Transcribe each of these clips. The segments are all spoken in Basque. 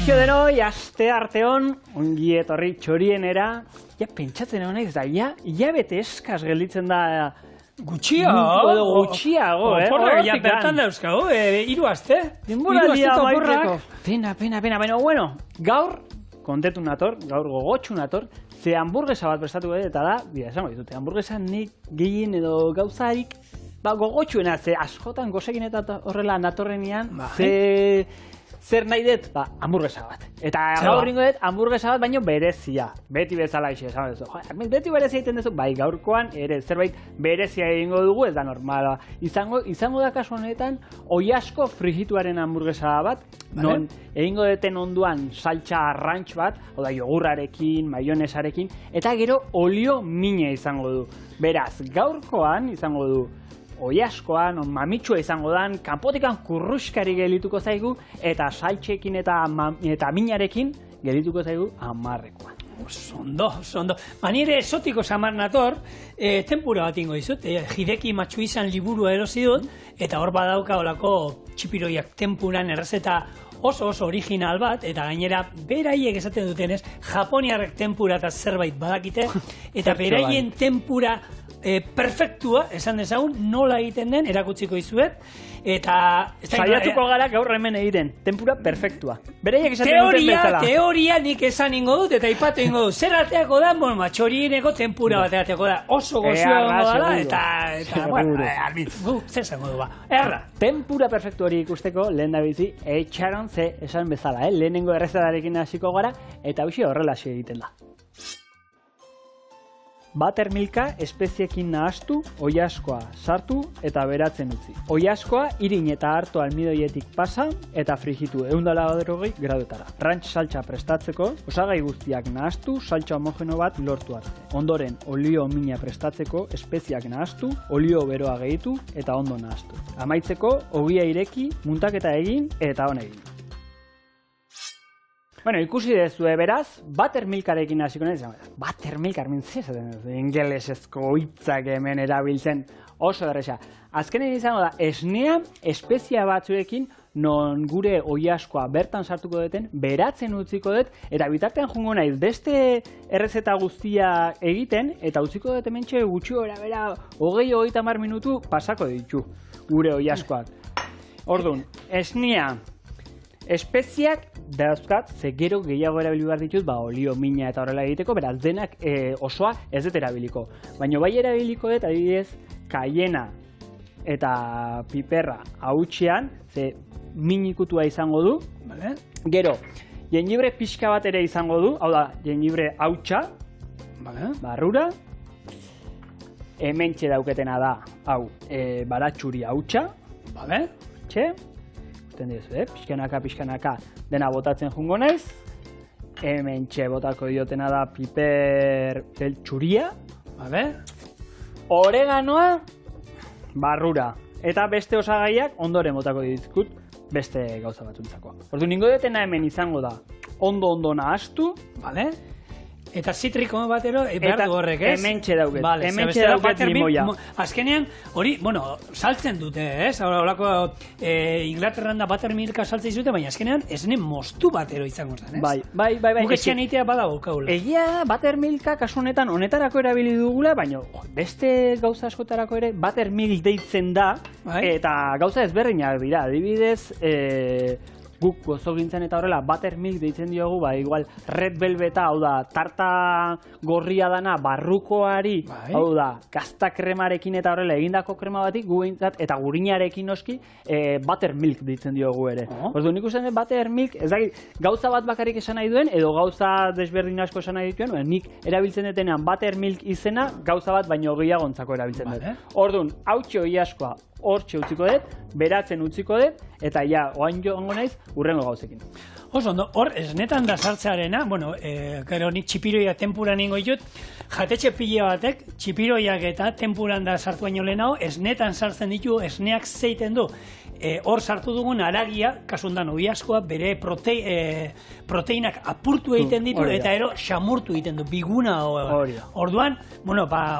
Kaixo denoi, aste arteon, ongi etorri txorienera. Ja, pentsatzen honek da, ja bete eskaz gelditzen da... Gutxiago, Oporrak, ja, bertan dauzkago, 3 aste. Denboraldia baiteko. Pena, baina, bueno, gaur, kontetu nator, gaur gogotxu nator, ze hamburguesa bat prestatu eta da, esango ditute, hamburguesa nik gehien edo gauzarik, gogotxuena, ze askotan gozekin eta horrela natorrenean, zer nahi dut? Hamburguesa bat. Eta gaur ringo dut, hamburguesa bat baino berezia. Beti bezala ixe, esan duzu. Beti berezia egiten duzu, bai gaurkoan, ere zerbait berezia egingo dugu, ez da normala. Izango da kasu honetan, oiasko frigituaren hamburguesa bat, non egingo duten onduan saltxa ranch bat, oda jogurrarekin, maionesarekin, eta gero olio mina izango du. Beraz, gaurkoan izango du, oiaskoan, mamitsua izango dan, kanpotikan kurruskari gelituko zaigu, eta saltxekin eta minarekin gelituko zaigu 10-koan. Ondo. Manire esotiko samar nator, tempura bat ingo dizut, Hideki Matsuizan liburua erosi dut, eta hor badauka olako txipiroiak tempuran errezeta oso original bat, eta gainera beraiek esaten dutenez, japoniarrek tempura eta zerbait badakite, eta beraien tempura perfektua, esan dezagun, nola egiten den, erakutsiko izuet, eta... Saiatuko gara gaur hemen egiten, tempura perfektua. Beraiek esaten duten bezala. Teoria nik esan ingo dut, eta ipatu ingo dut. Zer ateako da, txorieneko tempura bat ateako da. Oso gozua gongo dala, eta, bueno, zer zango du ba. Erra. Tempura perfektu hori ikusteko, lehen da bizi, etxaron ze esan bezala, lehenengo errezetarekin hasiko gara, eta hausi horrela egiten da. Buttermilka espeziekin nahastu, oiaskoa sartu eta beratzen utzi. Oiaskoa irin eta harto almidoietik pasa eta frigitu 180 graduetara. Ranch saltsa prestatzeko, osagai guztiak nahastu, saltsa homogeno bat lortu arte. Ondoren, olio mina prestatzeko, espeziak nahastu, olio beroa gehitu eta ondo nahastu. Amaitzeko, ogia ireki, muntaketa egin eta on egin. Bueno, ikusi dezue beraz, buttermilkarekin hasiko naiz. Buttermilk, ingelesezko hitzak hemen erabiltzen oso derresa. Azkenen izango da, esnea espezia batzuekin non gure oiaskoa bertan sartuko duten, beratzen utziko dut, eta bitartean jungo naiz beste errezeta guztia egiten, eta utziko dut hementxe gutxi bera 20-30 minutu pasako ditu gure oiaskoak. Orduan, esnea, espeziak dauzkat, ze gero gehiago erabili behar ditut, olio, mina eta horrela egiteko, beraz denak osoa ez dut erabiliko. Baina bai erabiliko dut, adibidez, kaiena eta piperra hautsean, ze minikutua izango du. Gero, jengibre pixka bat ere izango du, hau da, jengibre hautsa, barrura. Hementxe dauketena da, hau, baratxuri hautsa. Ikusten dizu, pixkanaka dena botatzen jungo naiz. Hemen botako diotena da piper txuria. Oreganoa, barrura. Eta beste osagaiak ondoren botako dizkut beste gauza batzuntzako. Ordu ningo dutena hemen izango da ondo nahastu. Eta zitriko batero, behar du horrek, ez? Hementxe dauket. Hementxe dauket limoia. Azkenean, hori, saltzen dute, ez? Horako Inglaterran da buttermilka saltzen izute, baina azkenean esne mostu batero izango zen, ez? Bai. Guketxean egitea badago, kaula. Egia, buttermilka kasu honetarako erabili dugula, baina beste gauza askotarako ere buttermilk deitzen da, eta gauza ezberdinak dira, adibidez, guk gozogintzen eta horrela buttermilk deitzen diogu, igual red velveta, hau da, tarta gorria dana barrukoari, hau da, gazta kremarekin eta horrela egindako krema batik, eta gurinarekin noski, buttermilk deitzen diogu ere. Ordu nik usten buttermilk, ez dakit, gauza bat bakarrik esan nahi duen, edo gauza desberdin asko esan nahi dituen, nik erabiltzen detenean buttermilk izena, gauza bat baino gehiagontzako erabiltzen dut. Orduan, hautxe oiaskoa, hortxe utziko dut, beratzen utziko dut, eta oain joango naiz, urrengo gauzekin. Oso ondo, hor esnetan da sartzearena, gero nik txipiroia tempuran ingo ditut, jatetxe pila batek, txipiroiak eta tempuran da sartu baino lehenago, esnetan sartzen ditu, esneak zeiten du. Hor sartu dugun haragia, kasundan oiaskoa, bere proteinak apurtu egiten ditu, eta ero xamurtu egiten du, biguna. Orduan,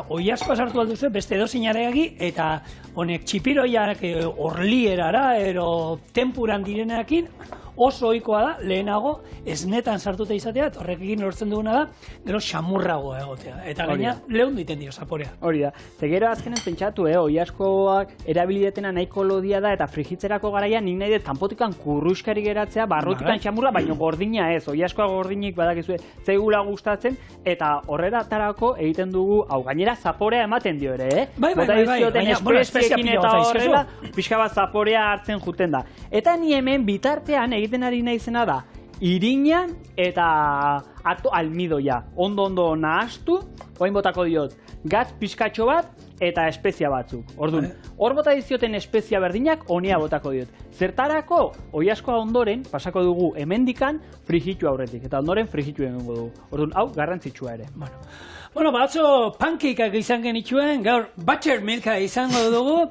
oiaskoa sartu alduzu, beste edozin haragiagi, eta honek txipiroiak orlierara, ero tempuran direnakin, oso ohikoa da, lehenago, esnetan sartuta izatea, eta horrekin lortzen duguna da, gero xamurragoa egotea. Eta gaina, lehun duiten dio zaporea. Hori da. Te gero azkenen pentsatu, oiaskoak erabilietena nahiko lodia da, eta frigitzerako garaian nik nahi dut kanpotikan kurruskari geratzea, barrotikan xamurra, baina gordina ez. Oiaskoa gordinik badakizue zaigula gustatzen, eta horretarako egiten dugu, hau gainera zaporea ematen dio ere, Bai, espeziekin eta horrela, pixka bat zaporea hartzen juten da. Eta ni hemen bitartean egiten ari naizena da, irina eta almidoia. Ondo nahastu, orain botako diot, gatz pixkatxo bat eta espezia batzuk. Orduan, hor bota dizioten espezia berdinak, honia botako diot. Zertarako, oiaskoa ondoren, pasako dugu hemendikan frigitu aurretik. Eta ondoren frigitu egingo dugu. Orduan, hau garrantzitsua ere. Bueno, batzo pankeikak izan genituen, gaur buttermilka izango dugu,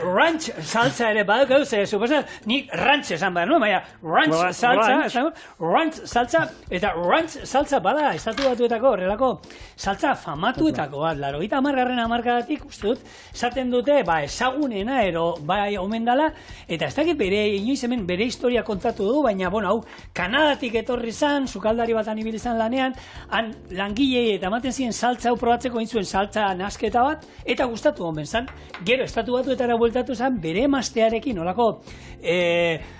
ranch salsa ere baduk, suposan, nik ranch esan behar, no? Baina, ranch salsa, eta ranch salsa bada, estatu batuetako, horrelako, salsa famatuetako bat, 80. hamarkadatik, uste dut, esaten dute, ezagunena, bai omen dala, eta ez dakit inoiz hemen bere historia kontatu du, baina, bueno, hau, Kanadatik etorri zan, sukaldari batan ibili zan lanean, han langilei eta ematen ziren saltza hau probatzeko egin zuen saltza nasketa bat, eta gustatu omen zan. Gero, estatu batuetara bueltatu zan, bere emaztearekin, olako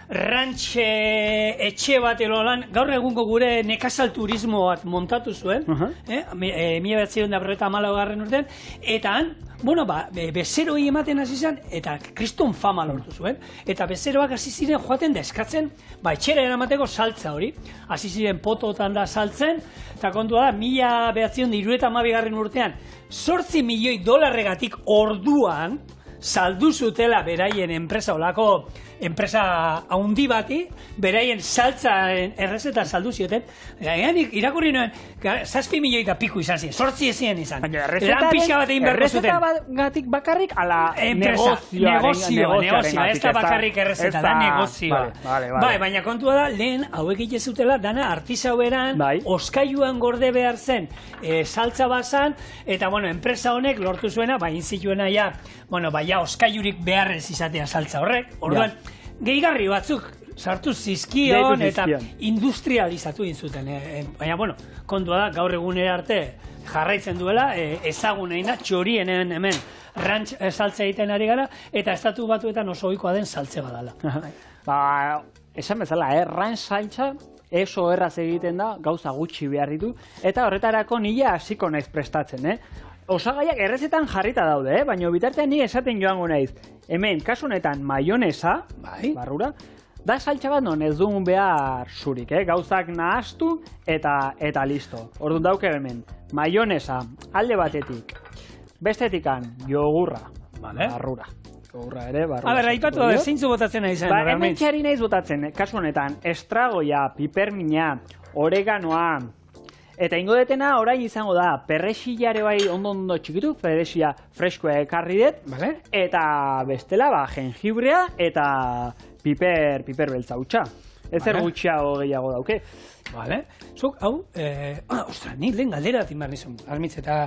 ranch etxe bat erolan, gaur egungo gure nekazal turismo bat montatu zuen, 1994 urtean, eta han, bezeroi ematen hasi zen, eta kriston fama lortu zuen, eta bezeroak hasi ziren joaten da eskatzen, etxera eramateko saltza hori, hasi ziren pototan da saltzen, eta kontua da, 1992 urtean, $8 milioi orduan, saldu zutela beraien enpresa, olako enpresa haundi bati, beraien saltzaren errezeta saldu zioten. Irakurri nuen, 7 milioi eta piku izan ziren, 8 ezien izan. Lan pixka bat egin beharko zuten. Errezetagatik bakarrik, ala negozioa, ez da bakarrik errezeta, da negozioa. Bai, baina kontua da, lehen hauek zutela dana artisau beran, oskailuan gorde behar zen, saltza bazan, eta, enpresa honek lortu zuena, inzituena ja, oskailurik beharrez izatea saltza horrek, orduan, gehigarri batzuk sartu zizkion eta industrializatu inzuten. Baina, kontua da, gaur egunera arte jarraitzen duela, ezaguneina, txorienen hemen ranch saltza egiten ari gara, eta estatu batuetan oso ohikoa den saltze badala. Esan bezala, ranch saltza eso erraz egiten da, gauza gutxi behar ditu, eta horretarako nila hasiko naiz prestatzen, Osagaiak errezetan jarrita daude, baina bitartean ni esaten joango naiz. Hemen, kasu honetan, maionesa, barrura, da saltza bat non ez dugun behar zurik, gauzak nahastu eta listo. Orduan dauke hemen, maionesa, alde batetik, bestetikan, jogurra, barrura. Jogurra ere, barrura. A ber, aipatu da, zeintzu botatzen nahi zen. Hemen txari naiz botatzen, kasu honetan, estragoia, pipermina, oreganoa, eta ingo detena orain izango da, perrexillare bai ondo txikitu, perrexilla freskoa ekarri dut, eta bestela jengibrea eta piper beltza hutsa. Ezer gutxiago gehiago dauke. Zuk, hau, ostra, nik lehen galdera timar nizun, Armitz, eta,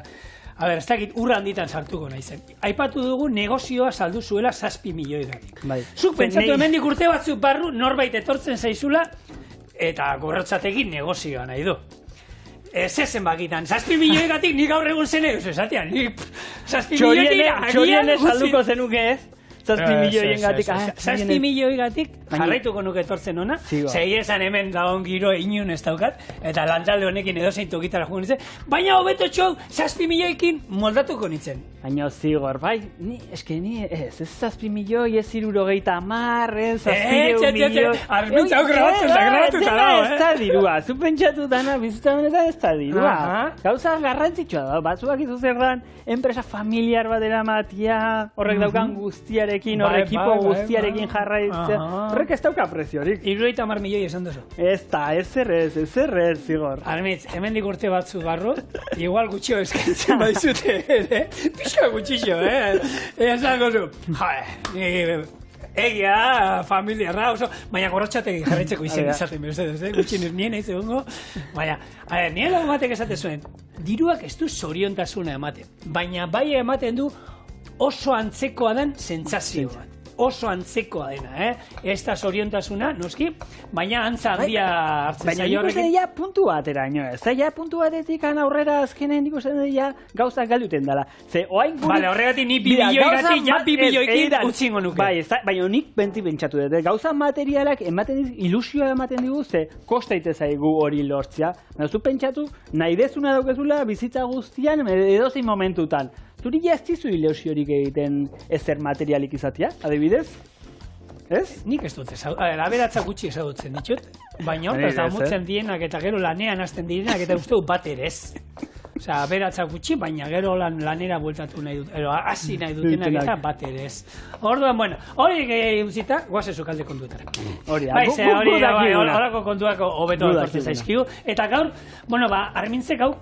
ez dakit urra handitan sartuko nahi zen. Aipatu dugu negozioa saldu zuela 7 milioi gatik. Zuk pentsatu hemendik urte batzuk barru, norbait etortzen zaizula, eta gorrotzatekin negozioa nahi du. Zezen bakitan, 7 milioi gatik nik gaur egun zen eus, esatean, nik 7 milioi txorienez salduko zenuke ez? 7 milioien gatik. 7 milioi gatik jarraituko nuke etortzen ona, zei esan hemen dagoen giro inun ez daukat, eta lantalde honekin edozein tokitara jugu nintzen, baina hobeto txou 7 milioikin moldatuko nintzen. Baina zigor, bai, eske ni ez 7 milioi, ez 70, ez 7 milioi. Armitz hau grabatuta dago, ez da dirua, zu pentsatu dana bizuta honetan ez da dirua. Gauza garrantzitsua da, batzuak izu zer dan, enpresa familiar bat eramatia, horrek daukan guztiarekin, horrek ekipo guztiarekin jarraitzea, horrek ez dauka preziorik. 70 milioi esan duzu. Ez da, ez zigor. Armitz, hemendik urte batzu barru, igual gutxio eskaintzen baizute ere, pixka gutxixo, esan gozu. Egia, familiarra, oso, baina gorrotxategi jarraitzeko izen izaten behar, gutxinez nien eiz egongo, baina, nien lagu batek esate zuen, diruak ez du zoriontasuna ematen, baina bai ematen du oso antzekoa den sentsazio bat. oso antzekoa dena, ez da zoriontasuna, noski, baina antza handia hartzen zaio horrekin. Baina nik uste puntu batera, ez? Ja puntu batetik aurrera azkenen nik uste gauzak galduten dela. Ze, oain guri... Bale, horregatik ni 2 milioigatik, ja 2 milioikin utzingo nuke. Bai, baina nik pentsatu dut. Gauza materialak ilusioa ematen digu, ze kosta zaigu hori lortzea. Baina zu pentsatu, nahi dezuna daukezula bizitza guztian edozein momentutan. Zuri ja ez dizu ilusiorik egiten ezer materialik izatea, adibidez? Ez? Nik ez dut, aberatza gutxi ezagutzen ditut, baina hortaz damutzen dienak eta gero lanean hasten direnak eta uste dut bat ere ez. Osea, aberatza gutxi, baina gero lanera bueltatu nahi dut, hasi nahi dutenak eta bat ere ez. Orduan, bueno, hori utzita, guazezu kalde kontuetara. Hori, horako kontuak hobeto etortzen zaizkigu. Eta gaur, bueno, armintzek hau,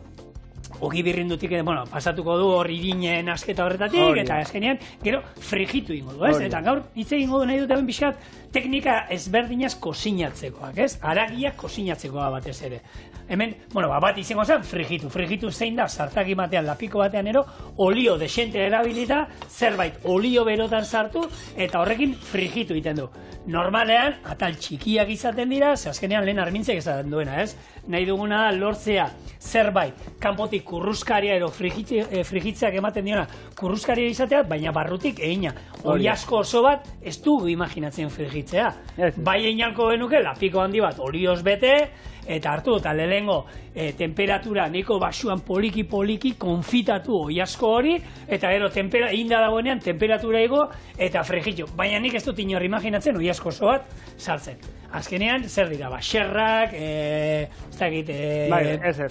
ogi birrindutik, pasatuko du hor irinen asketa horretatik, eta azkenean, gero frijitu ingo du, ez? Eta gaur, hitz egingo du nahi dut hemen pixkat, teknika ezberdinaz kosinatzekoak, ez? Aragiak kosinatzekoa batez ere. Hemen, bat izango zen, frijitu. Frijitu zein da, sartaki batean, lapiko batean ero, olio desente erabilita, zerbait olio berotan sartu, eta horrekin frijitu egiten du. Normalean, atal txikiak izaten dira, ze azkenean lehen armintzek esaten duena, ez? Nahi duguna da lortzea zerbait, kanpotik kurruskaria ero frigitzeak ematen diona kurruskaria izatea, baina barrutik egina. Hori asko oso bat, ez dugu imaginatzen frigitzea. Bai einalko genuke, lapiko handi bat olioz bete, eta hartu eta lehengo temperatura neko basuan poliki konfitatu oiasko hori, eta gero inda dagoenean temperatura ego eta frigitu. Baina nik ez dut inor imaginatzen oiasko oso bat sartzen. Azkenean, zer dira, xerrak, ez dakit... Ez.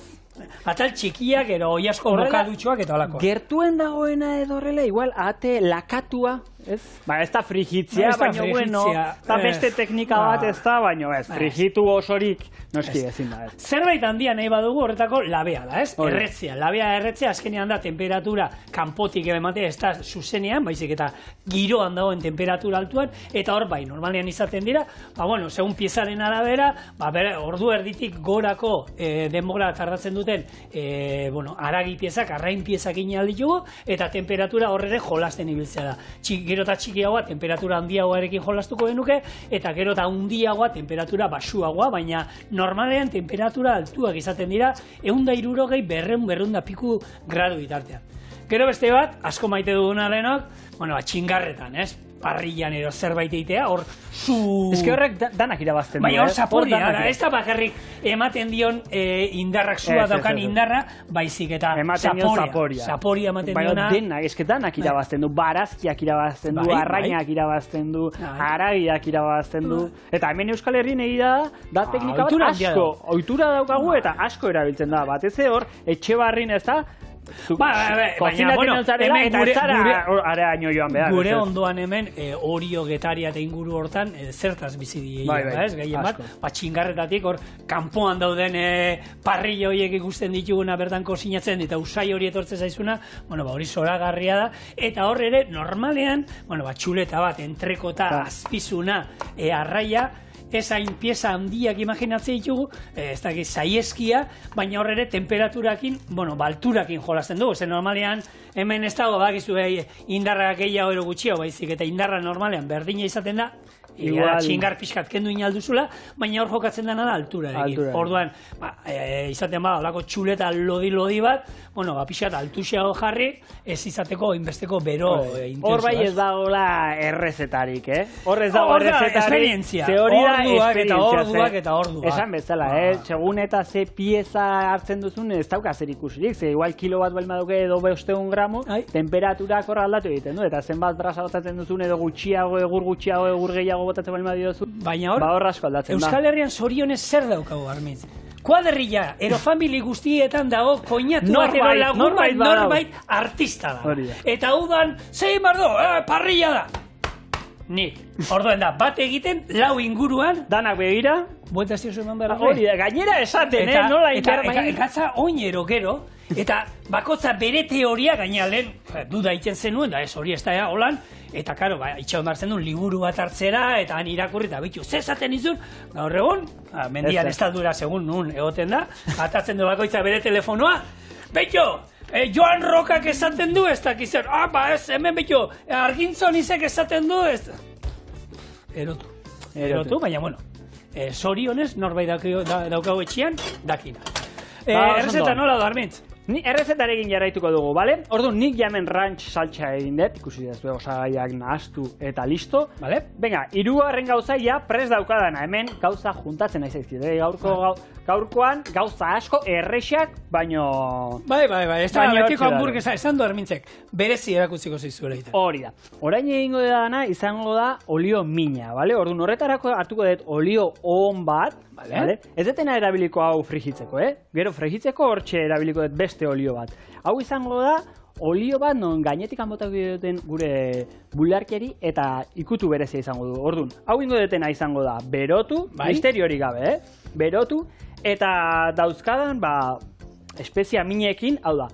Atal txikiak, ero oiasko bokadutxoak eta alakoa. Gertuen dagoena edo horrela, igual, ate lakatua, ez? Ez da frigitzea, baina bueno, eta beste teknika bat ez da, baina ez, frigitu osorik, noski ezin da, ez. Zerbait handia nahi badugu horretako labea da, ez? Erretzea, labea erretzea, azkenean da temperatura kanpotik ematea ez da zuzenean, baizik eta giroan dagoen temperatura altuan, eta hor bai, normalean izaten dira, segun piezaren arabera, ordu erditik gorako denbora tardatzen duten, aragi piezak, arrain piezak inal ditugu, eta temperatura horre jolasten ibiltzea da. Gero eta txikiagoa, temperatura handiagoarekin jolastuko genuke, eta gero eta handiagoa, temperatura basuagoa, baina normalean temperatura altuak izaten dira, 160 200 piku gradu bitartean. Gero beste bat, asko maite duguna denok, txingarretan, ez? Parrillan ero zerbait eitea, hor zu... Ez que horrek danak irabazten du, baina hor zapori, ez da bakarrik ematen dion indarrak zua daukan indarra, baizik eta zaporia ematen diona. Baina denak, ez que danak irabazten du, barazkiak irabazten du, arrainak irabazten du, aragiak irabazten du, eta hemen Euskal Herrien egia da teknika bat asko, ohitura daukagu eta asko erabiltzen da, batez hor, etxe barrin ez da, baina, hemen gure ondoan hemen Orio, Getaria eta inguru hortan zertaz bizi dira, ez? Gehien bat, txingarretatik hor kanpoan dauden parrilla horiek ikusten dituguna bertan kozinatzen eta usai hori etortzen zaizuna, hori zoragarria da, eta hor ere normalean, txuleta bat, entrekota, azpizuna, arraia, ez hain pieza handiak imaginatzen ditugu, ez dakit zaieskia, baina horre ere temperaturakin, balturakin jolasten dugu, ze normalean hemen ez dago bakizu indarra gehiago ero gutxiago baizik, eta indarra normalean berdina izaten da, txingar pixkat kendu inalduzula, baina hor jokatzen dena da altura egin. Orduan, izaten bada, olako txuleta lodi bat, pixkat altuxeago jarri, ez izateko inbesteko bero intenso. Hor bai ez dagoela errezetarik, Hor ez dago errezetarik. Esperientzia. Orduak eta orduak. Esan bezala, segun eta ze pieza hartzen duzun, ez dauka zer ikusirik, ze igual kilo bat balma duke edo 200 gramo, temperaturak hor aldatu egiten du, eta zenbat brasa botatzen duzun edo gutxiago, egur gehiago botatzen balma diozu, baina hor asko aldatzen da. Euskal Herrian zorionez zer daukagu, Armitz? Kuadrilla, erofamili guztietan dago koinatu bat ero lagun bat norbait artista da. Eta udan, zein bardo, parrilla da. Nik, orduen da, bat egiten, lau inguruan, danak begira, buelta ez diozu eman behar. Hori, gainera esaten, nola ingarra. Eta oinero gero, eta bakotza bere teoria gaina lehen, duda iten zenuen, da ez hori ez da holan, eta karo, itxaun barzen duen liburu bat hartzera, eta han irakurri, eta bitu, zezaten izun, gaur egun, mendian estaldura segun nun egoten da, atatzen du bakoitza bere telefonoa, betu, Joan Rokak esaten du, ez dakizen, ez, hemen betu, Argintzon izek esaten du, ez, Erotu, baina, bueno, sorionez, norbait daukagu etxean, dakina. Errezeta nola da, Armintz? Ni errezetarekin jarraituko dugu, bale? Orduan, nik jamen ranch saltsa egin dut, ikusi dezue osagaiak nahastu eta listo. Bale? Venga, hirugarren gauzaia prest daukadana, hemen gauza juntatzen nahi zaizkide. Gaurkoan gauza asko errexak, baino... Bai, ez da betiko hamburguesa, esan du Armintzek, berezi erakutziko zizuela egiten. Hori da. Orain egingo dana izango da olio mina, bale? Orduan, horretarako hartuko dut olio on bat, vale? Ez detena erabiliko hau frigitzeko, Gero frigitzeko hortxe erabiliko dut beste olio bat. Hau izango da olio bat non gainetik botako duten gure bularkeri eta ikutu berezia izango du. Orduan, hau ingo detena izango da berotu, misterio hori gabe, berotu, eta dauzkadan, espezia minekin, hau da,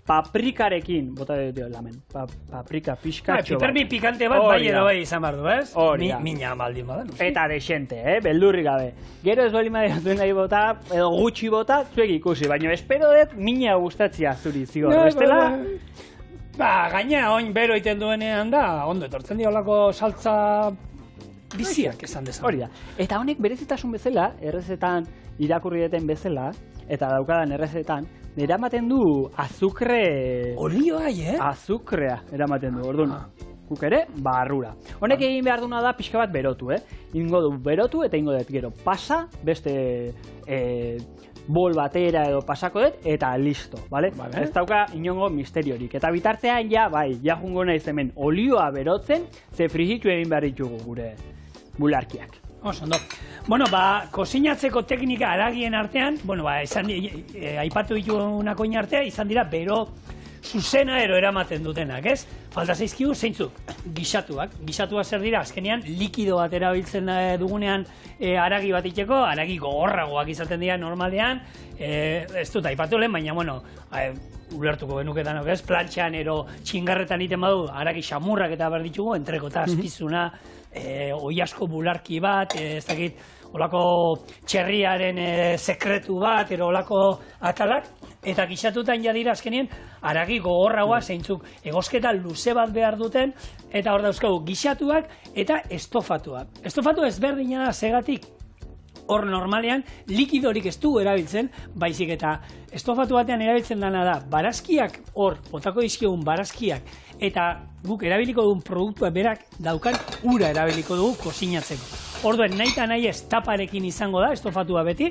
paprikarekin, bota dut lamen, paprika pixkatxo bat. Pipermin pikante bat, bai edo bai izan behar du, ez? Hori da. Mina maldin badan. Eta desente, beldurri gabe. Gero ez bali madera nahi bota, edo gutxi bota, zuek ikusi, baina espero dut mina gustatzia zuri, zigor, bestela? Gaina, oin bero iten duenean da, ondo etortzen diolako saltza biziak esan dezan. Hori da. Eta honek berezitasun bezala, errezetan irakurri deten bezala, eta daukadan errezetan, eramaten du azukre... Olioa, Azukrea eramaten du, orduan. Guk ere, barrura. Honek egin behar duna da pixka bat berotu, Ingo du berotu eta ingo dut gero pasa, beste bol batera edo pasako dut, eta listo, bale? Ez dauka inongo misteriorik. Eta bitartean ja jungo naiz hemen olioa berotzen, ze frigitu egin behar ditugu gure bularkiak. Ondo. Bueno, kozinatzeko teknika haragien artean, aipatu ditugunak oin artea, izan dira bero zuzena eramaten dutenak, ez? Falta zaizkigu, zeintzuk, gixatuak. Gixatuak zer dira, azkenean, likido bat erabiltzen dugunean haragi bat itxeko, haragi gogorragoak izaten dira normalean, ez dut aipatu lehen, baina, ulertuko genuketan, ez? Plantxan ero txingarretan iten badu, haragi xamurrak eta behar ditugu, entreko eta azpizuna, oiasko bularki bat, ez dakit, olako txerriaren sekretu bat, olako atalak, eta gixatutan dira azkenien haragi gogorragoa zeintzuk egosketa luze bat behar duten, eta hor dauzkagu gixatuak eta estofatuak. Estofatu ezberdina da segatik, hor normalean likidorik ez du erabiltzen, baizik eta estofatu batean erabiltzen dana da, barazkiak hor, botako dizkiogun barazkiak, eta guk erabiliko dugun produktua berak daukan ura erabiliko dugu kozinatzeko. Orduen nahi eta nahi ez taparekin izango da, estofatua beti,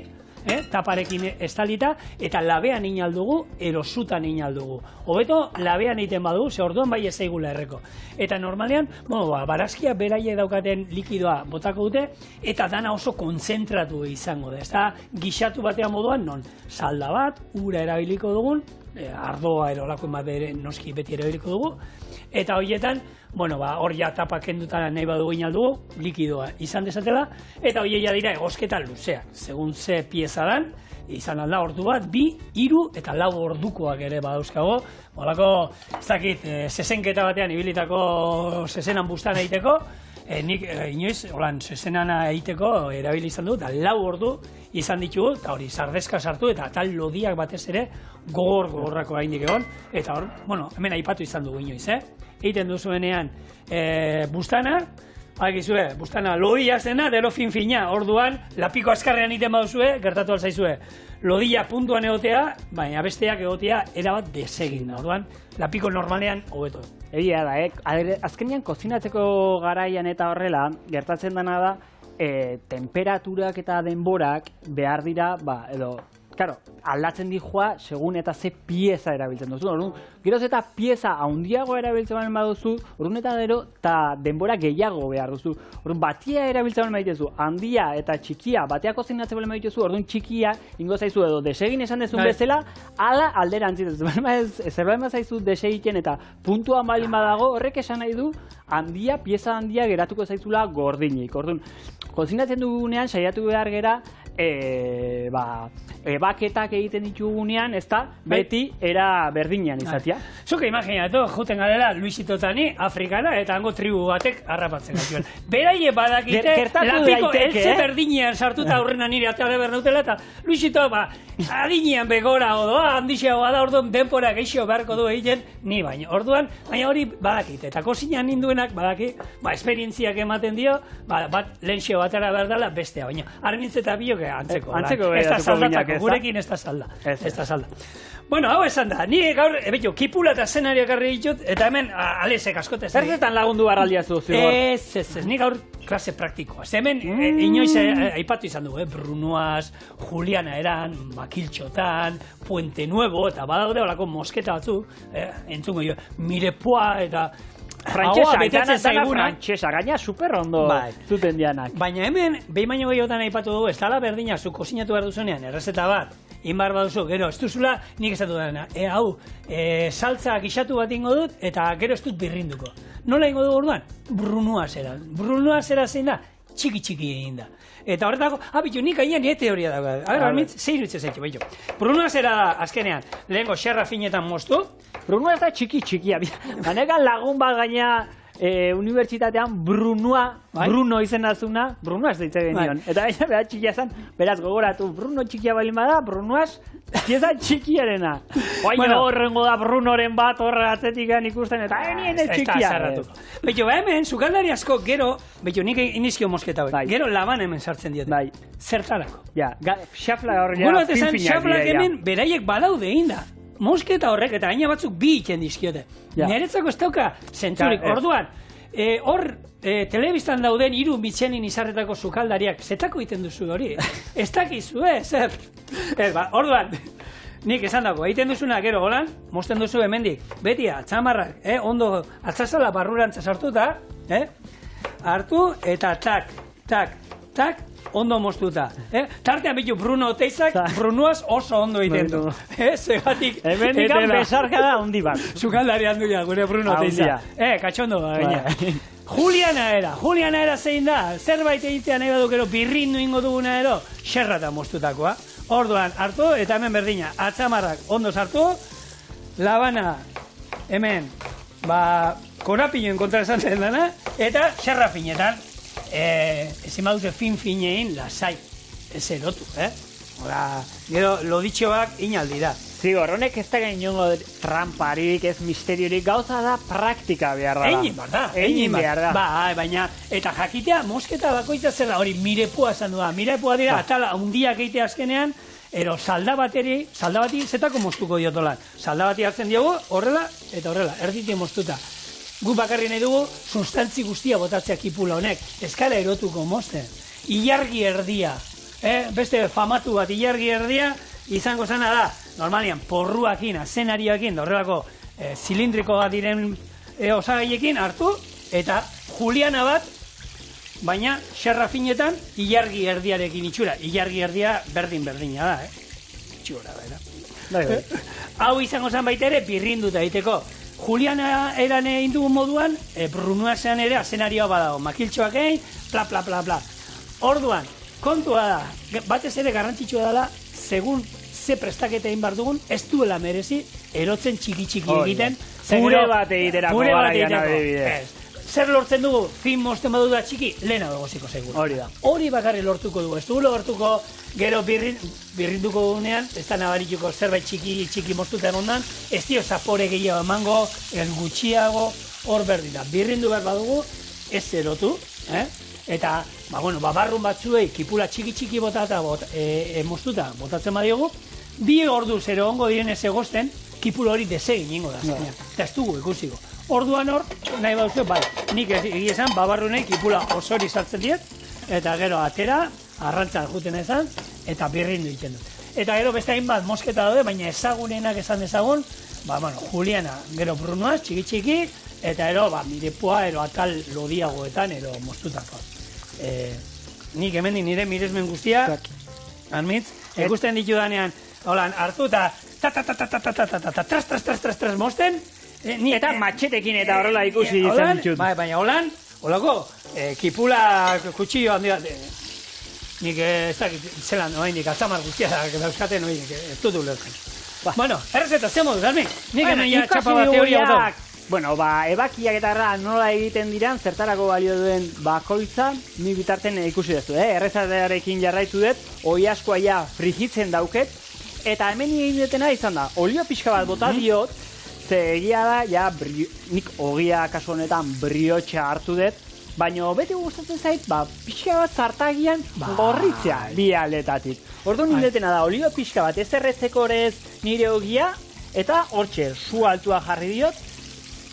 taparekin estalita, eta labean inaldugu, erosutan inaldugu. Hobeto, labean egiten badugu, ze orduan bai ez zaigula erreko. Eta normalean, barazkia beraie daukaten likidoa botako dute, eta dana oso kontzentratu izango da. Ez da, gixatu batean moduan, non, salda bat, ura erabiliko dugun, ardoa erolako bere noski beti erabiliko dugu, eta horietan, hor ja tapak kenduta nahi badugu inaldugu, likidoa izan dezatela, eta horieia dira egosketa luzeak. Segun ze pieza dan, izan alda ordu bat, 2, 3 eta 4 ordukoak ere badauzkago. Holako, ez dakit, zezenketa batean ibilitako zezenan bustan egiteko, nik inoiz, zezenan egiteko erabili izan du, eta 4 ordu izan ditugu, eta hori sardezka sartu, eta tal lodiak batez ere gogorrako gaindik egon, eta hor, hemen aipatu izan dugu inoiz, egiten duzuenean bustana, bustana lodia zena, dero fin-fina, orduan, lapiko azkarrean egiten baduzue, gertatu alzaizue, lodia puntuan egotea, baina besteak egotea erabat desegin, orduan, lapiko normalean hobeto. Egia da, azkenean kozinatzeko garaian eta horrela, gertatzen dena da, temperaturak eta denborak behar dira, aldatzen dijoa segun eta ze pieza erabiltzen duzu. Orduan, geroz eta pieza handiago erabiltzen balen baduzu, orduan eta gero eta denbora gehiago behar duzu. Orduan, batia erabiltzen balen badituzu, handia eta txikia, batea kozinatzen balen badituzu, orduan txikia ingo zaizu edo desegin esan dezun bezala, ala alderantziz. Zerbait zaizu desegiten eta puntuan balin badago, horrek esan nahi du, pieza handia geratuko zaizula gordinik. Orduan, kozinatzen dugunean saiatu behar gera baketak egiten ditugunean, ez da, beti era berdinean izatea. Zuka imaginatu, juten garela Luisito eta ni Afrikara eta hango tribu batek harrapatzen gatuen. Beraie badakite, lapiko eltze berdinean sartuta aurrena nire ateare bernautela eta Luisito, adinean begora odoa, handixiagoa da, orduan denpora geixo beharko du egiten, ni baina. Orduan, baina hori badakite, eta kosinan ninduenak badaki, esperientziak ematen dio, bat lenxeo batera behar dela bestea, baina Armintz eta Biok antzeko ez da saldatako, gurekin ez da salda. Ez da salda. Bueno, hau esan da, ni gaur, kipula eta zenariak arri ditut, eta hemen alesek askote. Zerretan lagundu barraldia zu, zigor? Ez, ni gaur klase praktikoa. Hemen inoiz aipatu izan du, Brunoaz, Juliana eran, Makiltxotan, Puente Nuevo, eta badaude olako mosketa batzu, entzungo jo, Mirepoa eta... Frantxesa, gaina super ondo zuten dianak. Baina hemen, behin baino gehiotan aipatu dugu, ez dala berdina, zu kozinatu behar duzunean, errezeta bat, inbar baduzu, gero, ez duzula, nik esatu dena, saltza gixatu bat ingo dut, eta gero ez dut birrinduko. Nola ingo du orduan? Brunua zera. Brunua zera zein da? Txiki egin da. Eta horretako, bitu, nik aia nire teoria dago. Armitz, zeiru itse zaitu, bitu. Brunua zera da, azkenean, lehenko xerra finetan moztu. Brunua ez da txiki. Banekan lagun bat gaina unibertsitatean Bruno izena zuna, Brunoaz deitze genion. Eta baina beha txikia zen, beraz gogoratu, Bruno txikia balin bada, Brunoaz pieza txikiarena. Baina horrengo da Brunoren bat horre atzetikan ikusten, eta nien ez txikia. Beto, hemen, sukaldari asko, gero, beto, nik inizkio mosketa hori, gero laban hemen sartzen diote. Zertarako. Ja, xafla horrela finfinak dira. Xaflak hemen beraiek badaude inda. Mosketa horrek eta aina batzuk bi iten dizkiote. Niretzako ez dauka zentzurik. Orduan, hor telebistan dauden 3 Michelin izarretako sukaldariak, zetako iten duzu hori? Ez dakizu, zer? Orduan, nik esan dago, egiten duzuna gero holan, mosten duzu hemendik, beti atzamarrak, ondo atzazala barrurantza sartuta, hartu eta tak, ondo moztuta. Tartean bitu Bruno Oteizak, Brunoaz oso ondo egiten du. Zegatik... Hemen ikan besarka da ondi bat. Sukaldari handuia, gure Bruno Oteizak. Katxondo da, gaina. Juliana era zein da, zerbait egitea nahi badukero, birrindu ingo duguna ero, xerrata moztutakoa. Orduan, hartu, eta hemen berdina, atzamarrak ondo sartu, labana, hemen, korapinoen kontra esan zen dana, eta xerra finetan, ezin badute fin-finein lasai, ez erotu, gero loditxoak inaldira. Zigor, honek ez da gainongo tramparik, ez misteriorik, gauza da praktika behar da. Egin behar da. Baina, eta jakitea, mosketa bakoitza zer da, hori Mirepua esan du da. Mirepua dira, atala, hundiak egitea azkenean, ero saldabati zetako moztuko diotolan. Saldabati hartzen diogu, horrela, eta horrela, erditik moztuta. Gu bakarri nahi dugu, sustantzi guztia botatzea kipula honek. Eskala erotuko mozten. Ilargi erdia. Beste famatu bat, ilargi erdia, izango zena da, normalian, porruakin, azenarioakin, da horrelako zilindriko bat diren osagaiekin hartu, eta Juliana bat, baina xerra finetan, ilargi erdiarekin itxura. Ilargi erdia berdina da, itxura da. Hau izango zen baita ere, birrinduta egiteko. Juliana eran egin dugun moduan, Brunoazean ere azenarioa badago. Makiltxoak egin, bla. Orduan, kontua da, batez ere garrantzitsua dela, segun ze prestaketa egin behar dugun, ez duela merezi, erotzen txiki egiten. Pure bat egiterako garaian adibidez. Zer lortzen dugu, fin mosten badu da txiki, lehena dugoziko segur. Hori da. Hori bakarri lortuko dugu, ez dugu lortuko gero birrinduko dugunean, ez da nabarituko zerbait txiki moztutan ondan, ez dio zapore gehiago emango, ez gutxiago, hor berdina. Birrindu behar badugu, ez erotu, eta, barrun batzuei, kipula txiki botata moztuta botatzen badiogu, 2 ordu zero ongo diren ez egosten, kipula hori desegin ingo da, eta ez dugu ikusiko. Orduan hor, nahi baduzu, nik egia esan, babarrunei kipula osori sartzen diet, eta gero atera, arrantzan juten ezan, eta birrindu egiten dut. Eta gero beste hainbat mosketa daude, baina ezagunenak esan dezagun, Juliana, gero Brunoaz, txiki, eta gero, Mirepoa, atal lodiagoetan, moztutako. Nik hemendik nire miresmen guztia, Armitz, ikusten ditudanean, hartu eta tras mosten, eta matxetekin eta horrela ikusi izan ditut. Baina holako, kipula kutsillo handia, nik ez dakit, zelan, oainik, atzamar guztiak dauzkaten, oainik, ez dut ulertzen. Bueno, errezeta, ze moduz, Armin? Nik hemen ja txapa bat teoria goto. Bueno, ebakiak eta nola egiten diran, zertarako balio duen bakoitza, nik bitarten ikusi dezu, errezatearekin jarraitu dut, oi askoa ja frijitzen dauket, eta hemen egin dutena izan da, olio pixka bat bota diot, ze egia da, ja, nik ogia kasu honetan briotxa hartu dut, baina beti gustatzen zait, pixka bat zartagian gorritzea bi aldetatik. Orduan indetena da, olio pixka bat ez erretzeko ez nire ogia, eta hortxe, su altua jarri diot,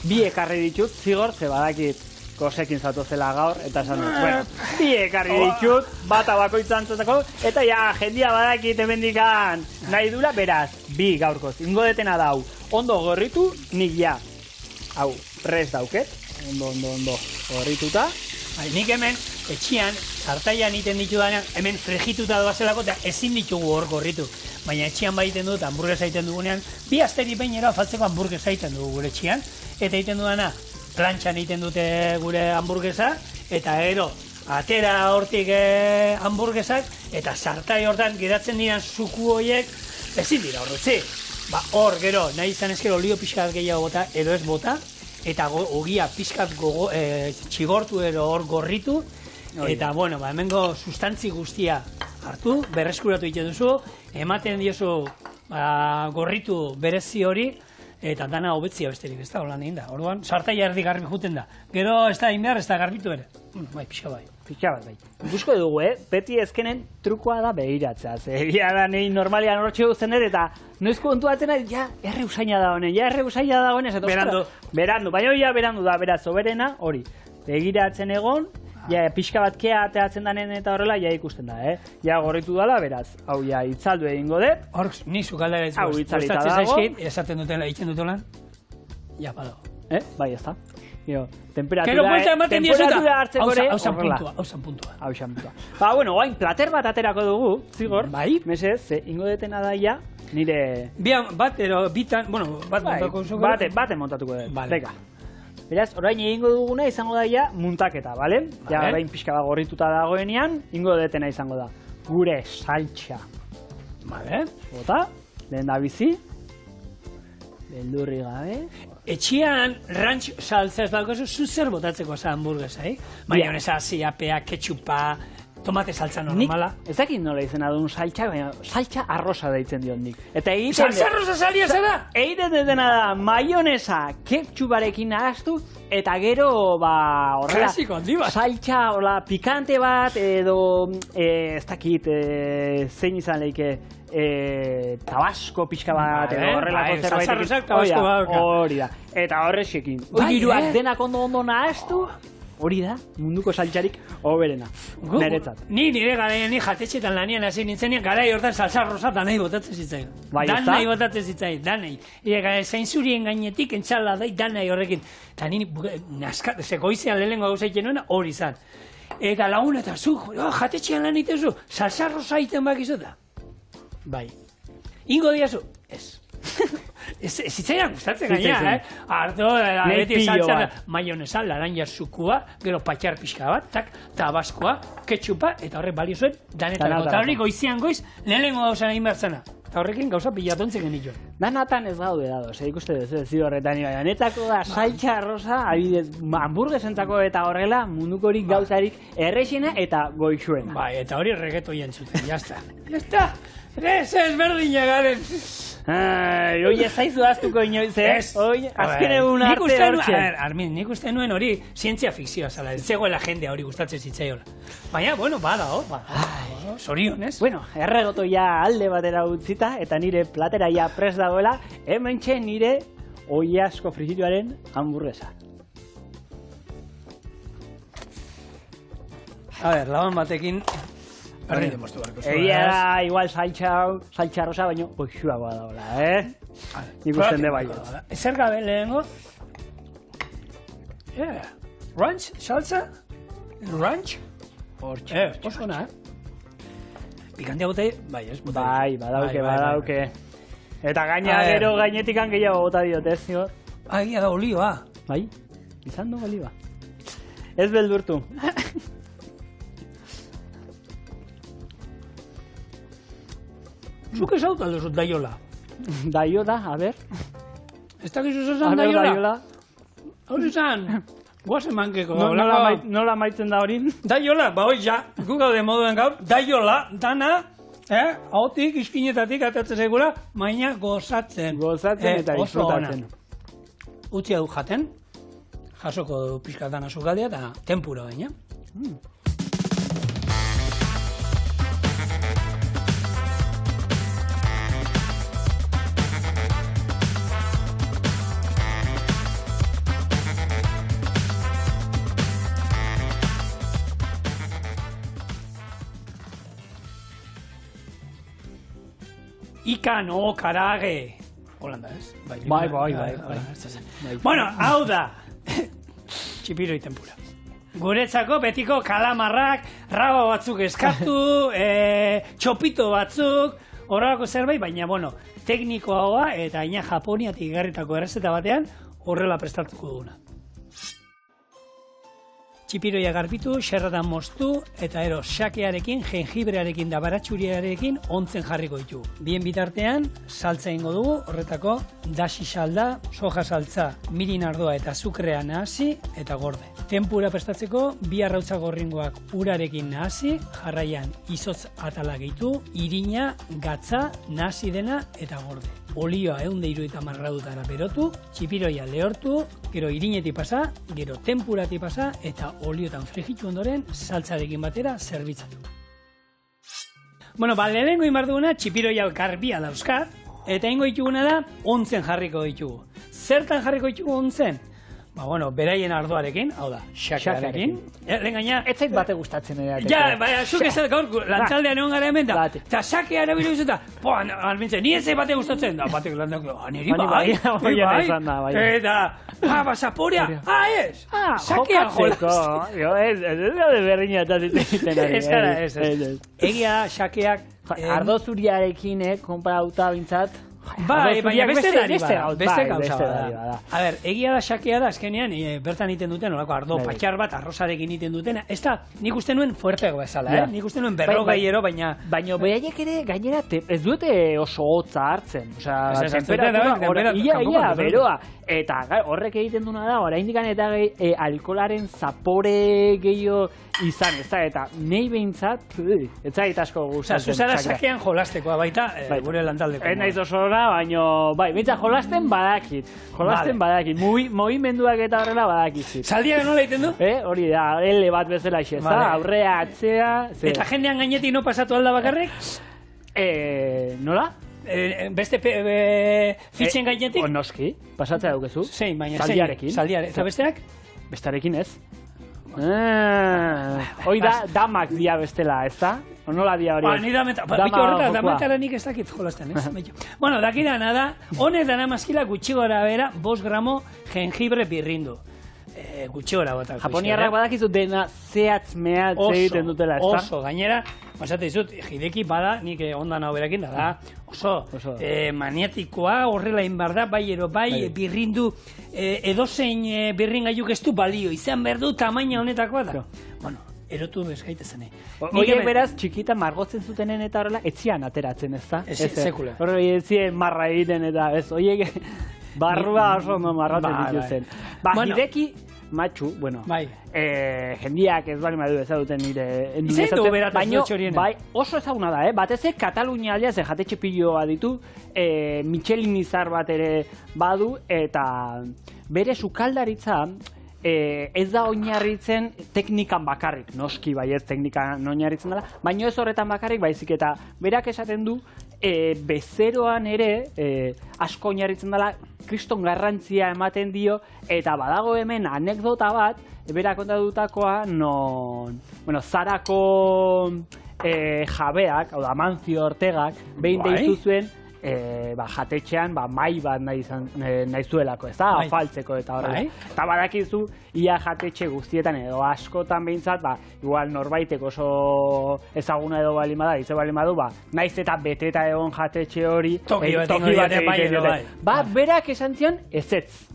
bi ekarri ditut, zigor, ze badakit kosekin zatozela gaur, eta esan dut, bueno, bi ekarri ditut, bata bakoitzan zutako, eta ja, jendia badakit hemendikan nahi dula, beraz, bi gaurkoz, ingo detena dau, ondo gorritu, nik ja, hau, prest dauket, ondo gorrituta. Nik hemen, etxian, zartaian iten ditudanean, hemen frigituta doazelako, eta ezin ditugu hor gorritu. Baina etxian baiten dut, hamburguesa egiten dugunean, bi asteri behin faltzeko hamburguesa egiten dugu gure etxian, eta egiten dudana, plantxan egiten dute gure hamburguesa, eta gero, atera hortik hamburguesak, eta zartai hortan geratzen diran zuku horiek, ezin dira horretzi. Hor, gero, nahi izan ezkero olio pixkat gehiago bota, edo ez bota, eta ogia pixkat txigortu ero hor gorritu, eta, bueno, hemengo sustantzi guztia hartu, berreskuratu egiten duzu, ematen diozu gorritu berezi hori, eta dana hobetzia besterik, ez da, holan egin da. Orduan, sartaia erdi garbi juten da. Gero, ez da egin behar, ez da garbitu ere. Bai, pixka bai. Pixka bat, bai. Ikusko dugu, beti ezkenen trukoa da behiratzea. Egia da, nahi normalian hortxe guztien dut, eta noizko kontuatzen ari, ja, erre usaina da honen, berandu, baina ja berandu da, beraz, oberena, hori, begiratzen egon, ja, pixka bat kea ateatzen danen eta horrela, ja ikusten da, ja, gorritu dala, beraz, hau, ja, itzaldu egingo dut. Hor, nizu galdera hau, itzalita dago. Esaten dutela, egiten dutolan, ja, badago. Bai, ez da. Temperatura hartzeko ere, horrela. Hauzen puntua. Bueno, oain, plater bat aterako dugu, zigor. Bai. Mesez, ingo detena da, ja, nire... Bate montatuko dut. Beka. Beraz, orain egingo duguna izango da ja muntaketa, bale? Ja, orain pixka bat gorrituta dagoenean, ingo detena izango da. Gure saltxa. Bale. Bota, lehen da bizi. Beldurri gabe. Etxian ranch salsa ez dago, zu zer botatzeko za hamburguesa, Maionesa, ziapea, ketchupa, tomate salsa normala. Ez dakit nola izena duen saltxa, baina saltxa arrosa deitzen dion nik. Salsa arrosa salia zera? Egiten dutena da maionesa ketchuparekin nahaztu, eta gero, horrela, klasiko handi bat. Saltxa, hola, pikante bat, edo, ez dakit, zein izan leike, tabasko pixka bat, edo horrelako zerbait. Salsa arrosak tabasko bat. Hori da. Eta horrexekin. Hiruak denak ondo nahaztu, hori da, munduko saltxarik hoberena, niretzat. Nire garaian, jatetxetan lanian hasi nintzenean, garai hortan salsa rosa danai botatzen zitzaion. Danai botatzen zitzaion, danai. Zainzurien gainetik entxaladai danai horrekin. Eta nire goizean lehenengo gauzaiten nuena hori zan. Eta lagun eta zu, jatetxean lan iten zu, salsa rosa iten bakizu da. Bai. Ingo diazu? Ez. Ez zitzaidan gustatzen gaina, Ardo, beti saltza, maionesa, laranja zukua, gero patxar pixka bat, tabaskoa, ketchupa, eta horrek balio zuen, danetako. Eta hori goizian goiz, lehenengo gauza egin behar zena. Eta horrekin gauza pilatontzen genituen. Danatan ez gaude dado, ikuste duzu, ez horretan, danetako da saltxa rosa, adibidez, hamburguesentzako eta horrela, mundukorik gauzarik errexena eta goixuena. Bai, eta hori regeto jentzuten, jazta. Jazta! Ez berdina garen. Oi, ez zaizu aztuko inoiz, Oi, azken egun arte hortxe. Armin, nik uste nuen hori zientzia fikzioa zala, ez zegoela jendea hori gustatzen zitzaiola. Baina, bueno, bada, sorion, ez? Bueno, erregoto ja alde batera utzita, eta nire platera ja pres dagoela, hementxe nire oi asko frigituaren hamburguesa. A ver, laban batekin... Arri demostu barko zuen. Egia da, igual saltxa rosa, baina goixuagoa daola, Nik usten de baiet. Zer gabe lehengo? Ranch, salsa? Ranch? Hortxe. Oso na, Pikantea botei? Bai, ez botei. Bai, badauke. Eta gaina gero gainetikan gehiago bota diot, ez, zio? Egia da olioa. Bai, izan du olioa. Ez beldurtu. Zuk ezaut alduzu daiola. Daiola, a ber. Ez dakizu zezan daiola? Hor izan, guazen mankeko. Nola maitzen da hori? Daiola, ba hoi ja, gu gaude moduen gaur, daiola, dana, ahotik, iskinetatik, atatzen zegula, maina gozatzen. Gozatzen eta disfrutatzen. Utzi hau jaten, jasoko du pixkatan azukaldia eta tempura baina. Ikan, karage. Holanda, ez? Bai. Bueno, hau da. Txipiroi tempura. Guretzako betiko kalamarrak, raba batzuk eskatu, txopito batzuk, horrelako zerbait, baina, bueno, teknikoa eta ina Japoniatik garritako errezeta batean horrela prestatuko duguna. Txipiroia garbitu, xerratan moztu, eta ero xakearekin, jengibrearekin da baratxuriarekin ontzen jarriko ditu. Bien bitartean, saltza ingo dugu, horretako, dashi salda, soja saltza, mirin ardoa eta azukrea nahasi eta gorde. Tempura prestatzeko, bi arrautza gorringoak urarekin nahasi, jarraian izotz atala gehitu, irina, gatza, nahasi dena eta gorde. Olioa 170 gradutara berotu, txipiroia lehortu, gero irinetik pasa, gero tempurati pasa, eta oliotan frijitu ondoren saltzarekin batera zerbitzatu. Bueno, lehenengo inbar duguna, txipiroia garbia dauzkat, eta ingo dituguna da, ontzen jarriko ditugu. Zertan jarriko ditugu ontzen? Ba, bueno, beraien ardoarekin, hau da, xakearekin. Lehen gaina... Ez zait bate gustatzen ere. Ja, baina, zuk ez gaur, lantzaldean egon gara hemen da. Eta xakea erabilu izu eta, almintzen, ni ez zait bate gustatzen. Da, batek landako, niri bai. Eta, zaporea, ez. Xakea jolaz. Ez da berdina eta ziten ari. Ez. Egia da, xakeak... Ardo zuriarekin, konparauta bintzat. Bai, baina beste gauza da. A ber, egia da xakea da, azkenean, bertan iten duten, olako ardo patxar bat, arrozarekin iten dutena. Ez da, nik uste nuen fuerteago ezala, nik uste nuen berrogeiero, baina... Baina behaiek ere, gainera, ez dute oso hotza hartzen. Osa, temperatura, ia, beroa. Eta horrek egiten duna da, oraindik eta alkolaren zapore gehiago izan, ez da, eta nahi behintzat, ez zait asko gustatzen. Zuzara xakean jolastekoa baita, gure lantaldeko. Ez naiz oso baina, bai, behintzat jolasten badakit. Movimenduak eta horrela badakit. Zaldiak nola egiten du? Hori da, L bat bezala ise, aurrea, atzea... Eta jendean gainetik no pasatu alda bakarrik? Nola? Beste fitxen gainetik? Noski, pasatzea dukezu. Zein, baina Zaldiarekin. Eta besteak? Bestarekin ez. Hoi da, damak dia bestela, ez da? Nola dia hori? Ni dametara nik ez dakit jolasten, ez? Bueno, dakidana da, honek dana mazkila gutxi gora bera 5 gramo jengibre birrindu. Gutxi gora botak. Japoniarrak badakizu dena zehatz-mehatz egiten dutela, ez da? Oso, gainera, basate dizut, Hideki bada, nik ondan hau berakin da, oso maniatikoa, horrela inbar da, bai ero, bai, birrindu, edozein birringailuk ez du balio, izan behar du tamaina honetakoa da. Bueno, erotu bezgaitezen. Oie beraz, txikita margotzen zutenen eta horrela, etzian ateratzen, ez da? Sekula. Horrela, etzien marra egiten eta ez, oie, barrua oso ondo marratzen dituzen. Ba, Hideki, matxu, bueno, jendiak ez bali madu ezaduten nire... Izan dugu beratuz dutxorien. Bai, oso ezaguna da, batez Katalunia aldea ze jate txipilloa ditu, Michelin izar bat ere badu, eta bere sukaldaritza ez da oinarritzen teknikan bakarrik, noski bai ez teknikan oinarritzen dela, baina ez horretan bakarrik baizik eta berak esaten du bezeroan ere asko oinarritzen dela, kriston garrantzia ematen dio, eta badago hemen anekdota bat, berak kontatutakoa, non, bueno, Zarako jabeak, hau da, Amancio Ortegak, behin deitu zuen, jatetxean mai bat nahi zuelako, ez da, afaltzeko eta horrela. Eta badakizu, ia jatetxe guztietan edo askotan behintzat, igual norbaitek oso ezaguna edo balin bada, izan balin badu, naiz eta beteta egon jatetxe hori, toki bat egiten dute. Berak esan zion, ezetz.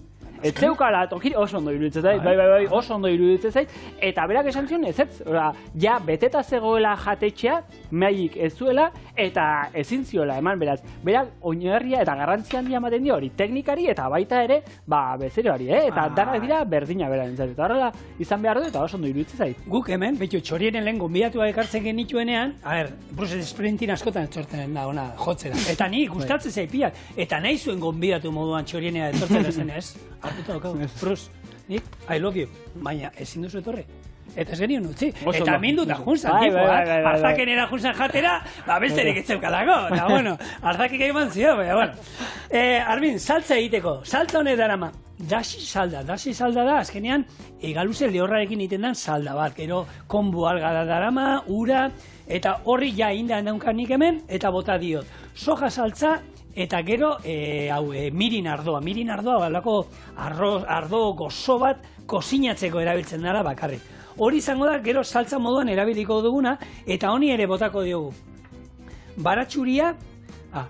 Ez zeukala tokiri oso ondo iruditzen zait, bai, oso ondo iruditzen zait, eta berak esan zion ezetz, ja beteta zegoela jatetxea, maik ez zuela, eta ezin ziola eman, berak oinarria eta garrantzi handia ematen dio hori teknikari eta baita ere, bezeroari, eta danak dira berdina berarentzat, eta horrela izan behar du eta oso ondo iruditzen zait. Guk hemen, betxo, txorienen lehen gonbidatua ekartzen genituenean, Bruce Sprintin askotan etortzen da ona jotzera. Eta ni gustatzen zaipiak, eta nahi zuen gonbidatu moduan txorienea etortzen zen ez. Artuta dokau, Bruce, nik, I love you, baina ezin duzu etorri. Eta ez genien utzi. Eta minduta junzan, tipoak, arzakenera junzan jatera, besterik ez zeukalako. Eta bueno, arzakik eman zio, baina bueno. Armin, saltza egiteko, saltza honek darama. Dashi salda da, azkenean, galuze lehorrarekin egiten den salda bat. Gero, konbu alga da darama, ura, eta horri ja indan daunkan nik hemen, eta bota diot. Soja saltza, eta gero, mirin ardoa. Mirin ardoa, balako ardo gozo bat, kozinatzeko erabiltzen dara bakarrik. Hori izango da, gero saltza moduan erabiliko duguna, eta honi ere botako diogu. Baratxuria,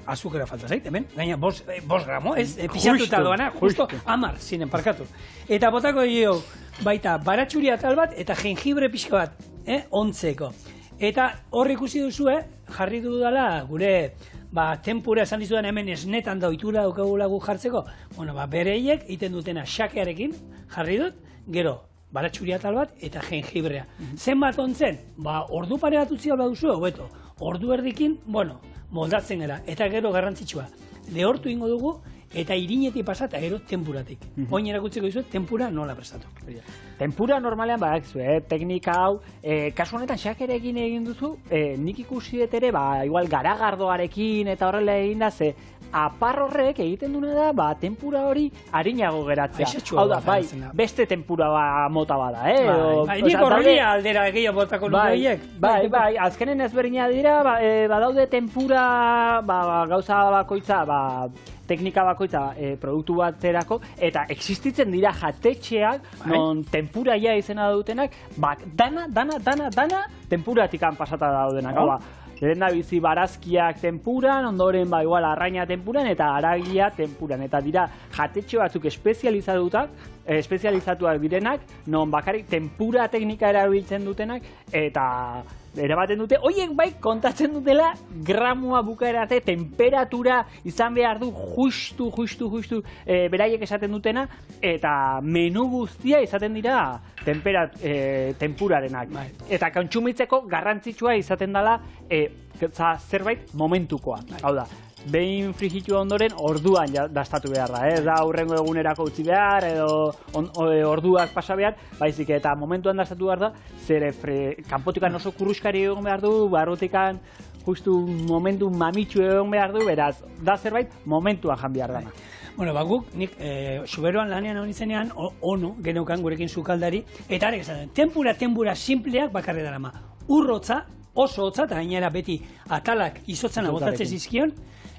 azukera falta zait, hemen, gaina 5 gramo, ez, pixatuta doana, justo 10 zinen parkatu. Eta botako diogu, baita, baratxuria tal bat, eta jengibre pixka bat, ontzeko. Eta hor ikusi duzue, jarri dudala, gure, tempura esan dizudan hemen esnetan da ohitura daukagula gu jartzeko, bueno, bereiek egiten dutena xakearekin jarri dut, gero, baratxuria tal bat, eta jengibrea. Zenbat ontzen? Ordu pare bat utzi alba duzu, hobeto. Ordu erdikin, bueno, moldatzen gara. Eta gero garrantzitsua. Lehortu ingo dugu, eta irinetik pasata, gero tempuratik. Oin erakutzeko dizuet, tempura nola prestatu. Tempura normalean badakzu, teknika hau, kasu honetan xakerekin egin duzu, nik ikusi dut ere, igual garagardoarekin eta horrela egin da, ze apar horrek egiten duna da, tempura hori harinago geratzea. Hau da, beste tempura mota bada, Nik horrelia aldera gehiago botako lukehiek. Bai, azkenen ezberdina dira, badaude tempura, gauza bakoitza, teknika bakoitza produktu baterako, eta existitzen dira jatetxeak, non tempuraia izena dutenak, dana tempuratikan pasata daudenak. Hau da, lehen da bizi barazkiak tempuran, ondoren igual arraina tempuran, eta haragia tempuran. Eta dira jatetxe batzuk espezializatuak direnak, non bakarrik tempura teknika erabiltzen dutenak, eta erabaten dute, hoiek bai kontatzen dutela gramua bukaerate, temperatura izan behar du justu beraiek esaten dutena, eta menu guztia izaten dira tempurarenak. Eta kontsumitzeko garrantzitsua izaten dela zerbait momentukoa. Hau da, behin frigitu ondoren orduan dastatu behar da, ez da hurrengo egunerako utzi behar, edo orduak pasa behar, baizik eta momentuan dastatu behar da, zere kanpotikan oso kurruskari egon behar du, barrutikan justu momentu mamitsu egon behar du, beraz, da zerbait momentuan jan behar dana. Bueno, guk, nik Zuberoan lanean hau nintzenean, ono, geneukan gurekin sukaldari, eta arek esaten, tempura simpleak bakarri darama. Urrotza, oso hotza, eta gainera beti atalak izotzana botatzen zizkion,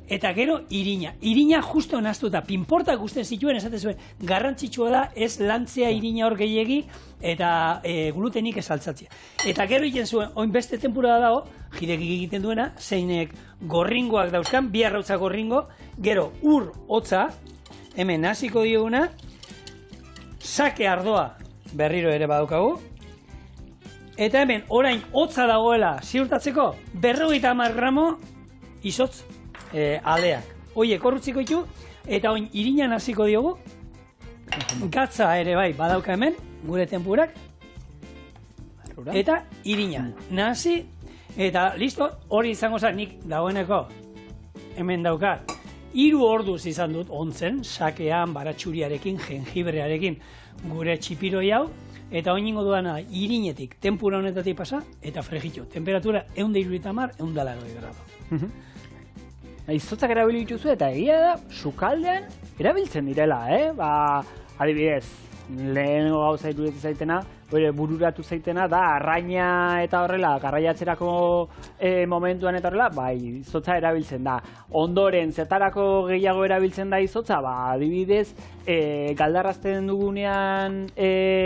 eta gero irina. Irina justo naztuta, pinportak usten zituen, esaten zuen, garrantzitsua da ez lantzea irina hor gehiegi, eta glutenik ez altzatzea. Eta gero egiten zuen, oin beste tempura dago, Jidekik egiten duena, zeinek gorringoak dauzkan, 2 arrautza gorringo, gero ur hotza, hemen hasiko dioguna, sake ardoa berriro ere badaukagu, eta hemen orain hotza dagoela ziurtatzeko, 50 gramo izotz aleak. Oie, korrutziko ditu, eta oin irinan hasiko diogu, gatza ere bai badauka hemen, gure tempurak, eta irina. Nahasi, eta listo, hori izango zen nik dagoeneko hemen daukat. 3 orduz izan dut ontzen, sakean, baratxuriarekin, jengibrearekin gure txipiroi hau, eta oin ingo duana irinetik, tempura honetatik pasa, eta frejitxo. Temperatura 170, 180 grado. Izotzak erabili dituzu eta egia da, sukaldean erabiltzen direla, adibidez, lehenengo gauza iruditzen zaitena, bururatu zaitena, da arraina eta horrela, garraiatzerako momentuan eta horrela, izotza erabiltzen da. Ondoren, zertarako gehiago erabiltzen da izotza, adibidez, galdarrazten dugunean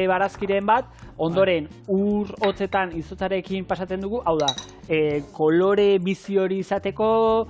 barazkiren bat, ondoren ur hotzetan izotzarekin pasatzen dugu, hau da, kolore bizi hori izateko,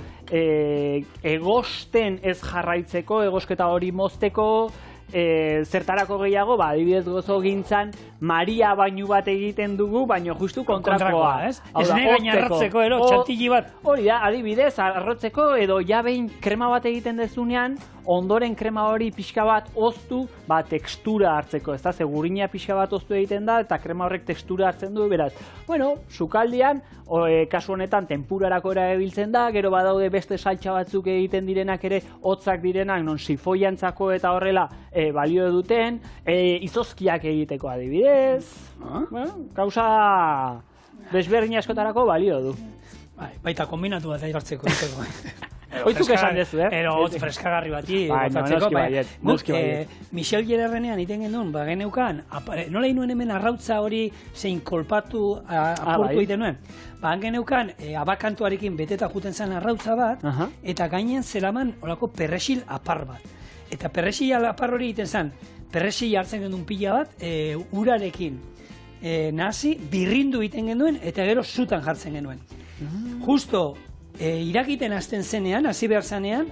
egosten ez jarraitzeko, egosketa hori mozteko, zertarako gehiago, adibidez gozo gintzan, Maria bainu bat egiten dugu, baino justu kontrakoa. Ez ne gaina arrotzeko, txantili bat. Hori da, adibidez, arrotzeko edo jabein krema bat egiten dezunean, ondoren krema hori pixka bat oztu, tekstura hartzeko, ez da, segurina pixka bat oztu egiten da, eta krema horrek tekstura hartzen du, beraz. Bueno, sukaldian, kasu honetan, tempurarako erabiltzen da, gero badaude beste saltsa batzuk egiten direnak ere, hotzak direnak, non sifoiantzako eta horrela balio duten, izozkiak egiteko adibidez. Kausa desberdin askotarako balio du. Baita kombinatu bat hartzeko. Oizuk esan dezu, hotz freskagarri bati. Noski baiet. Michel Gerarrenean iten genuen, geneukan, nola inuen hemen arrautza hori zein kolpatu apurtu egiten nuen. Geneukan, abakantuarekin beteta juten zen arrautza bat, eta gainen zelaman olako perresil apar bat. Eta perresil apar hori egiten zen, perresil hartzen genuen pila bat, urarekin nahasi, birrindu egiten genuen, eta gero zutan jartzen genuen. Justo, irakiten hasten zenean, hasi behar zanean,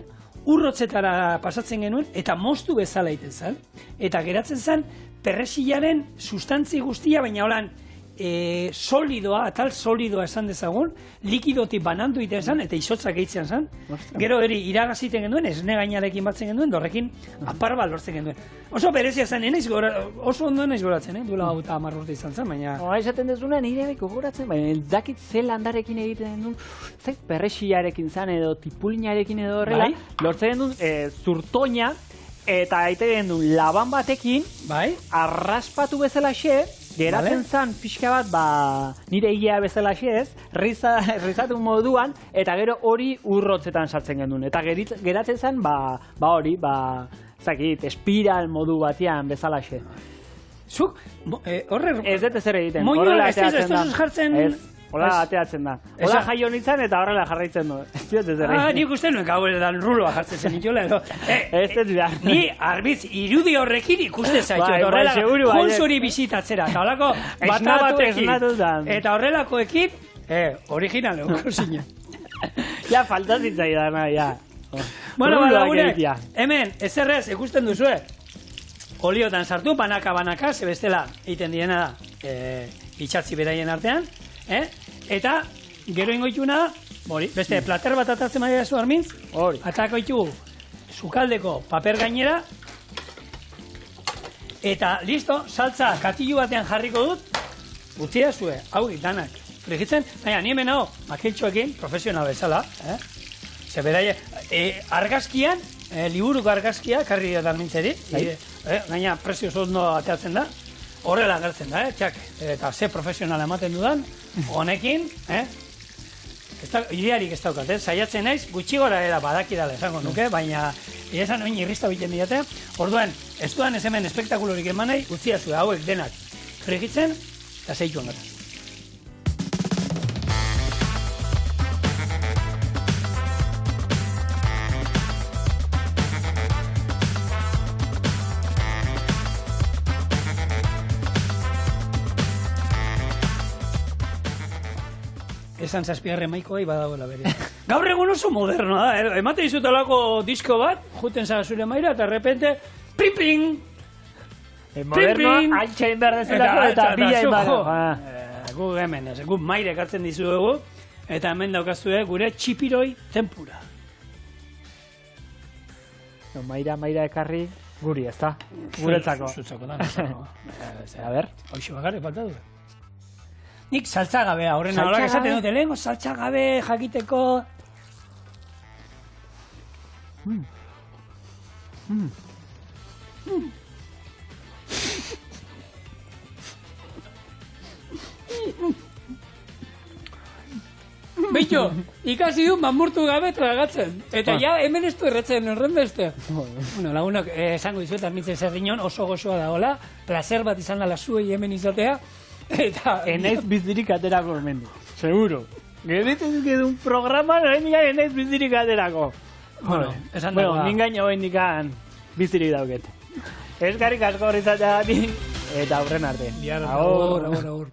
urrotzetara pasatzen genuen, eta moztu bezala egiten zen. Eta geratzen zen, perresilaren sustantzi guztia, baina holan, solidoa, atal solidoa esan dezagun, likidotik banandu egiten zen, eta izotzak egiten zen. Gero iragaziten genuen, esne gainarekin batzen genuen, dorrekin apar bat lortzen genuen. Oso berezia zen, oso ondo naiz goratzen, duela gauta 10 urte izan zen, baina... Esaten dezuna nire beko goratzen, baina dakit ze landarekin egiten duen, zait perresilarekin zen edo tipulinarekin edo horrela, lortzen duen zurtoina, eta egiten duen laban batekin, arraspatu bezala xe, geratzen zen pixka bat, nire egia bezala ez, rizatu moduan, eta gero hori urrotzetan sartzen genuen. Eta geratzen zen, hori, zakit, espiral modu batean bezala xe. Zuk, horre... Ez dut ezer egiten, horrela ateatzen da. Horrela ateatzen da. Horrela jaio nintzen eta horrela jarraitzen du. Ez dut ezer egiten. Nik uste nuen gau edan ruloa jartzen zen nitiola edo. Ez dut behar. Ni arbitz irudi horrekin ikuste zaitu. Horrela junzuri bizitatzera. Eta horrelako bata batekin. Eta horrelakoekin, original egon zinen. Ja, falta zitzaidana, ja. Bueno, lagunek, hemen, ezerrez, ikusten duzue. Oliotan sartu, banaka, ze bestela egiten direna da, itxatzi beraien artean. Eta, gero ingoituna, beste plater bat atatzen maia zu armintz, atako itugu sukaldeko paper gainera, eta listo, saltza katilu batean jarriko dut, utzia zue, hau danak, frigitzen, baina ni hemen hau, makiltxoekin, profesional bezala, ze beraie, argazkian, liburuko argazkia, karri da armintzeri, gaina prezio ondo ateatzen da, horrela gertzen da, txak, eta ze profesionala ematen dudan, honekin, idearik ez daukat, saiatzen naiz, gutxi gora era badakidala esango nuke, baina esan oin irrista biten diate, orduan, ez duan ez hemen espektakulorik emanei, utzia zuen hauek denak frigitzen, eta zeituan gara. Esan zazpigarren maikoa badagoela bere. Gaur egun oso modernoa da, emate dizutelako disko bat, juten zara zure maira, eta repente, ping-ping! Modernoa, altxain behar dezulako, eta bila inbara. Gu hemen, gu maire ekartzen dizuegu, eta hemen daukazue gure txipiroi tempura. Maira ekarri, guri, ez da? Guretzako. Zutzako da. A ber. Hoxo bakarri falta du. Nik saltzagabea, horren ahorak esaten dute, lehenko saltzagabe jakiteko... Beito, ikasi du mamurtu gabe tragatzen. Eta ja, hemen ez du erretzen, horren beste. Bueno, lagunak, esango dizuet, armitzen zer dinon, oso gozoa dagoela, placer bat izan dela zuei hemen izatea, eta... Enaiz bizirik aterako hemendu, seguro. Geritzen gedun programa, enaiz bizirik aterako. Bueno, esan dagoa. Bueno, ningaino hoen nikan bizirik dauket. Eskarrik asko horri zateagatik, eta aurren arte. Agur.